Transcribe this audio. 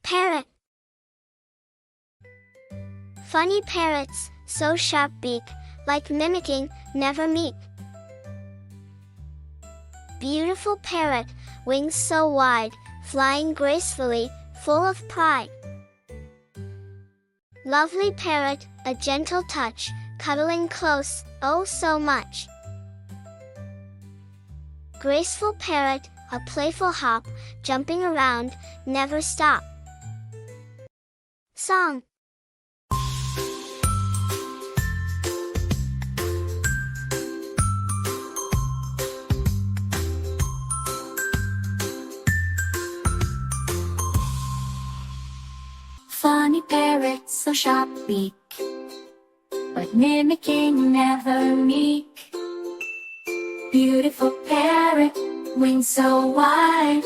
Parrot. Funny parrots, so sharp beak, like mimicking, never meet. Beautiful parrot, wings so wide, flying gracefully, full of pride. Lovely parrot, a gentle touch, cuddling close, oh so much. Graceful parrot, a playful hop, jumping around, never stop. Song. Funny parrot, so sharp beak, but mimicking never meek. Beautiful parrot, wings so wide,